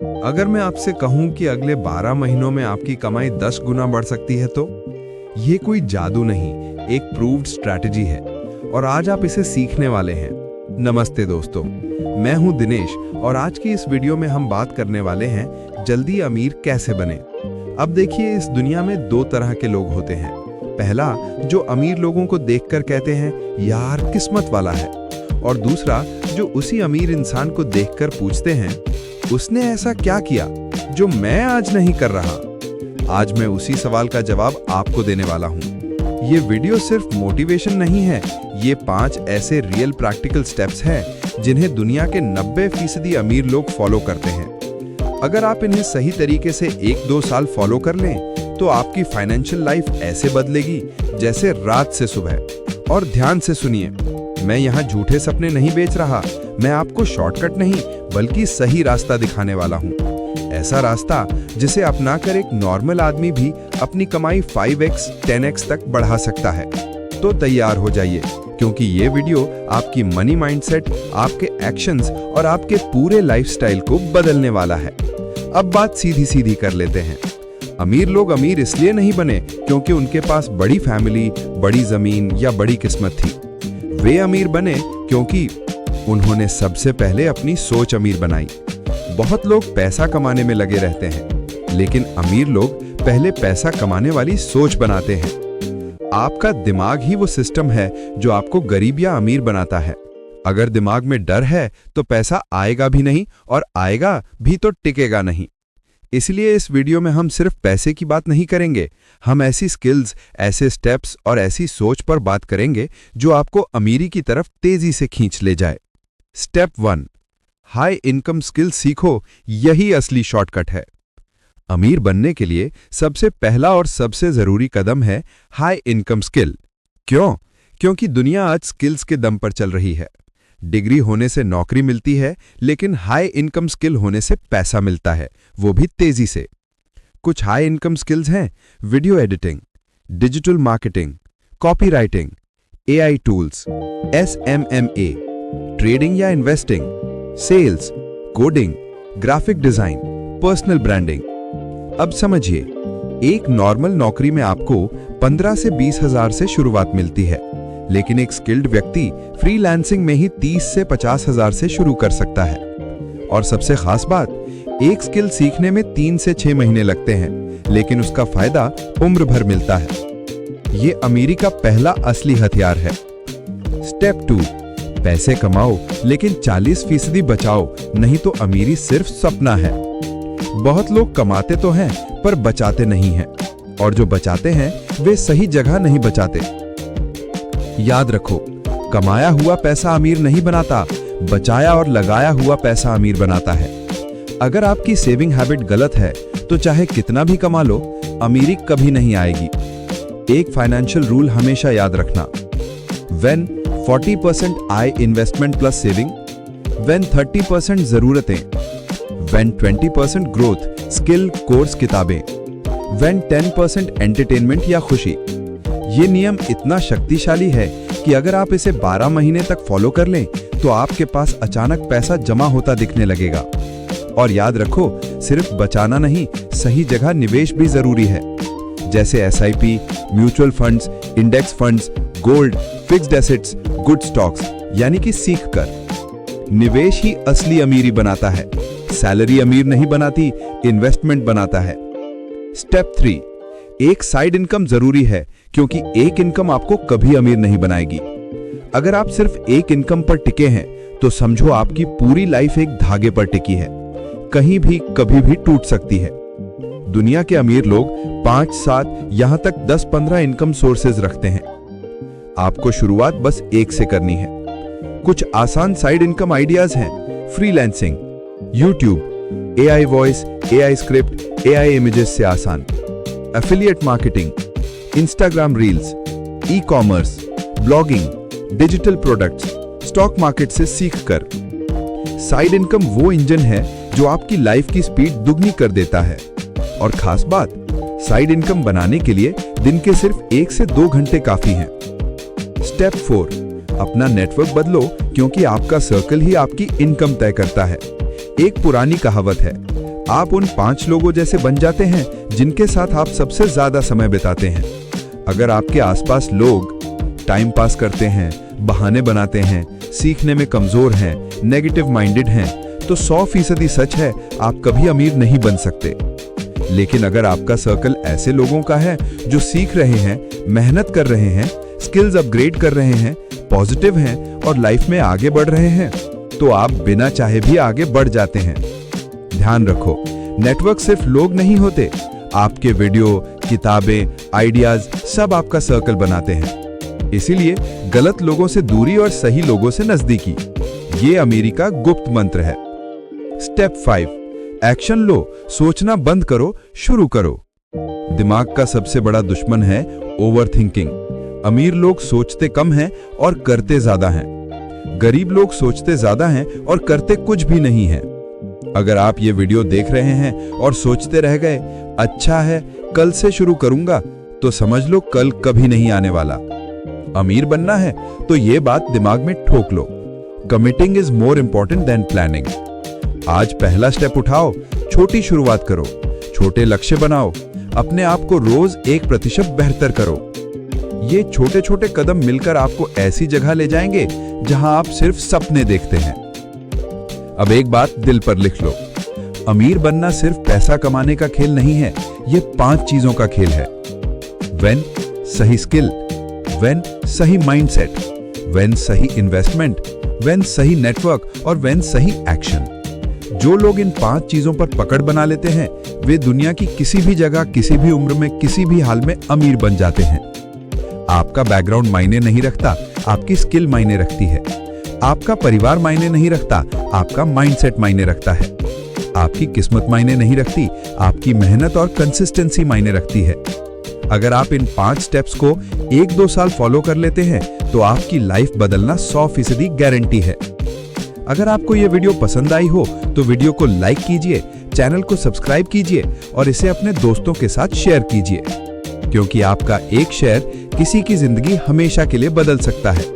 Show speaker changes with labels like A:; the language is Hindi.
A: अगर मैं आपसे कहूं कि अगले 12 महीनों में आपकी कमाई 10 गुना बढ़ सकती है तो ये कोई जादू नहीं, एक प्रूव्ड स्ट्रैटेजी है और आज आप इसे सीखने वाले हैं। नमस्ते दोस्तों, मैं हूं दिनेश और आज की इस वीडियो में हम बात करने वाले हैं जल्दी अमीर कैसे बने। अब देखिए, इस दुनिया में दो तरह के लोग होते हैं। पहला, जो अमीर लोगों को देखकर कहते हैं यार किस्मत वाला है, और दूसरा जो उसी अमीर इंसान को देखकर पूछते हैं उसने ऐसा क्या किया जो मैं आज नहीं कर रहा। आज मैं उसी सवाल का जवाब आपको देने वाला हूं। ये वीडियो सिर्फ मोटिवेशन नहीं है, ये 5 ऐसे रियल प्रैक्टिकल स्टेप्स हैं जिन्हें दुनिया के 90% अमीर लोग फॉलो करते हैं। अगर आप इन्हें सही तरीके से 1-2 साल फॉलो कर लें तो आपकी फाइनेंशियल लाइफ ऐसे बदलेगी जैसे रात से सुबह। और ध्यान से सुनिए, मैं यहाँ झूठे सपने नहीं बेच रहा, मैं आपको शॉर्टकट नहीं बल्कि सही रास्ता दिखाने वाला हूँ। ऐसा रास्ता जिसे अपनाकर एक नॉर्मल आदमी भी अपनी कमाई 5x 10x तक बढ़ा सकता है। तो तैयार हो जाइए, क्योंकि ये वीडियो आपकी मनी माइंडसेट, आपके एक्शंस और आपके पूरे लाइफस्टाइल को बदलने वाला है। अब बात सीधी सीधी कर लेते हैं। अमीर लोग अमीर इसलिए नहीं बने क्योंकि उनके पास बड़ी फैमिली, बड़ी जमीन या बड़ी किस्मत थी। वे अमीर बने क्योंकि उन्होंने सबसे पहले अपनी सोच अमीर बनाई। बहुत लोग पैसा कमाने में लगे रहते हैं, लेकिन अमीर लोग पहले पैसा कमाने वाली सोच बनाते हैं। आपका दिमाग ही वो सिस्टम है जो आपको गरीब या अमीर बनाता है। अगर दिमाग में डर है तो पैसा आएगा भी नहीं, और आएगा भी तो टिकेगा नहीं। इसलिए इस वीडियो में हम सिर्फ पैसे की बात नहीं करेंगे, हम ऐसी स्किल्स, ऐसे स्टेप्स और ऐसी सोच पर बात करेंगे जो आपको अमीरी की तरफ तेजी से खींच ले जाए। स्टेप 1, हाई इनकम स्किल सीखो, यही असली शॉर्टकट है। अमीर बनने के लिए सबसे पहला और सबसे जरूरी कदम है हाई इनकम स्किल। क्यों? क्योंकि दुनिया आज स्किल्स के दम पर चल रही है। डिग्री होने से नौकरी मिलती है, लेकिन हाई इनकम स्किल होने से पैसा मिलता है, वो भी तेजी से। कुछ हाई इनकम स्किल्स हैं: video editing, digital marketing, copywriting, AI tools, SMMA, trading या investing, sales, coding, graphic design, personal branding. अब समझिए, एक नॉर्मल नौकरी में आपको 15 से 20 हजार से शुरुआत मिलती है, लेकिन एक स्किल्ड व्यक्ति फ्रीलांसिंग में ही 30 से 50 हजार से शुरू कर सकता है। और सबसे खास बात, एक स्किल सीखने में 3 से 6 महीने लगते हैं, लेकिन उसका फायदा उम्र भर मिलता है। ये अमीरी का पहला असली हथियार है। स्टेप 2, पैसे कमाओ लेकिन 40% बचाओ, नहीं तो अमीरी सिर्फ सपना है। बहुत लोग कमाते तो हैं पर बचाते नहीं हैं, और जो बचाते हैं वे सही जगह नहीं बचाते। याद रखो, कमाया हुआ पैसा अमीर नहीं बनाता, बचाया और लगाया हुआ पैसा अमीर बनाता है। अगर आपकी सेविंग हैबिट गलत है तो चाहे कितना भी कमा लो, अमीरी कभी नहीं आएगी। एक फाइनेंशियल रूल हमेशा याद रखना: When 40% I investment plus saving, When 30% जरूरतें, When 20% ग्रोथ स्किल कोर्स किताबें, When 10% एंटरटेनमेंट या खुशी। ये नियम इतना शक्तिशाली है कि अगर आप इसे 12 महीने तक फॉलो कर लें तो आपके पास अचानक पैसा जमा होता दिखने लगेगा। और याद रखो, सिर्फ बचाना नहीं, सही जगह निवेश भी जरूरी है, जैसे SIP, mutual funds, index funds, gold, fixed assets, good stocks, यानी कि सीख कर। निवेश ही असली अमीरी बनाता है। सैलरी अमीर नहीं बनाती, इन्वेस्टमेंट बनाता है। स्टेप 3, एक साइड इनकम जरूरी है, क्योंकि एक इनकम आपको कभी अमीर नहीं बनाएगी। अगर आप सिर्फ एक इनकम पर टिके हैं तो समझो आपकी पूरी लाइफ एक धागे पर टिकी है, कहीं भी कभी भी टूट सकती है। दुनिया के अमीर लोग 5, 7, यहां तक 10-15 इनकम सोर्सेज रखते हैं। आपको शुरुआत बस एक से करनी है। कुछ आसान साइड इनकम आइडियाज हैं: freelancing, YouTube, AI voice, AI script, AI images से आसान, affiliate marketing, Instagram reels, e-commerce, blogging, digital products, stock market से सीखकर। साइड इनकम वो इंजन है जो आपकी लाइफ की स्पीड दुगनी कर देता है। और खास बात, साइड इनकम बनाने के लिए दिन के सिर्फ 1 से 2 घंटे काफी हैं। स्टेप 4, अपना नेटवर्क बदलो, क्योंकि आपका सर्कल ही आपकी इनकम तय करता है। एक पुरानी कहावत है, आप उन 5 लोगों जैसे बन जाते हैं जिनके साथ आप सबसे ज्यादा समय बिताते हैं। अगर आपके आसपास लोग टाइम पास करते हैं, बहाने बनाते हैं, सीखने में कमजोर हैं, नेगेटिव माइंडेड हैं, तो 100% सच है आप कभी अमीर नहीं बन सकते। लेकिन अगर आपका सर्कल ऐसे लोगों का है जो सीख रहे हैं, मेहनत कर रहे हैं, स्किल्स अपग्रेड कर रहे हैं, पॉजिटिव हैं और लाइफ में आगे बढ़ रहे हैं, तो आप बिना चाहे भी आगे बढ़ जाते हैं। ध्यान रखो, नेटवर्क सिर्फ लोग नहीं होते, आपके वीडियो, किताबें, आइडियाज सब आपका सर्कल बनाते हैं। इसीलिए गलत लोगों से दूरी और सही लोगों से नजदीकी, ये अमीरी का गुप्त मंत्र है। स्टेप 5, एक्शन लो, सोचना बंद करो, शुरू करो। दिमाग का सबसे बड़ा दुश्मन है ओवरथिंकिंग। अमीर लोग सोचते कम हैं और करते ज्यादा हैं। गरीब लोग सोचते ज्यादा हैं और करते कुछ भी नहीं हैं। अगर आप ये वीडियो देख रहे हैं और सोचते रह गए, अच्छा है कल से शुरू करूंगा, तो समझ लो कल कभी नहीं आने वाला। अमीर बनना है तो ये बात दिमाग में ठोक लो, committing is more important than planning. आज पहला स्टेप उठाओ, छोटी शुरुआत करो, छोटे लक्ष्य बनाओ, अपने आप को रोज 1% बेहतर करो। ये छोटे छोटे कदम मिलकर आपको ऐसी जगह ले जाएंगे जहां आप सिर्फ सपने देखते हैं। अब एक बात दिल पर लिख लो, अमीर बनना सिर्फ पैसा कमाने का खेल नहीं है, ये 5 चीजों का खेल है। व्हेन सही स्किल, व्हेन सही माइंडसेट, व्हेन सही इन्वेस्टमेंट, व्हेन सही नेटवर्क और व्हेन सही एक्शन। जो लोग इन 5 चीजों पर पकड़ बना लेते हैं, वे दुनिया की किसी भी जगह, किसी भी उम्र में, किसी भी हाल में अमीर बन जाते हैं। आपका बैकग्राउंड मायने नहीं रखता, आपकी स्किल मायने रखती है। आपका परिवार मायने नहीं रखता, आपका माइंडसेट मायने रखता है। आपकी किस्मत मायने नहीं रखती, आपकी मेहनत और कंसिस्टेंसी मायने रखती है। अगर आप इन 5 स्टेप्स को 1-2 साल फॉलो कर लेते हैं तो आपकी लाइफ बदलना 100% गारंटी है। अगर आपको यह वीडियो पसंद आई हो तो वीडियो को लाइक कीजिए, चैनल को सब्सक्राइब कीजिए और इसे अपने दोस्तों के साथ शेयर कीजिए, क्योंकि आपका एक शेयर किसी की जिंदगी हमेशा के लिए बदल सकता है।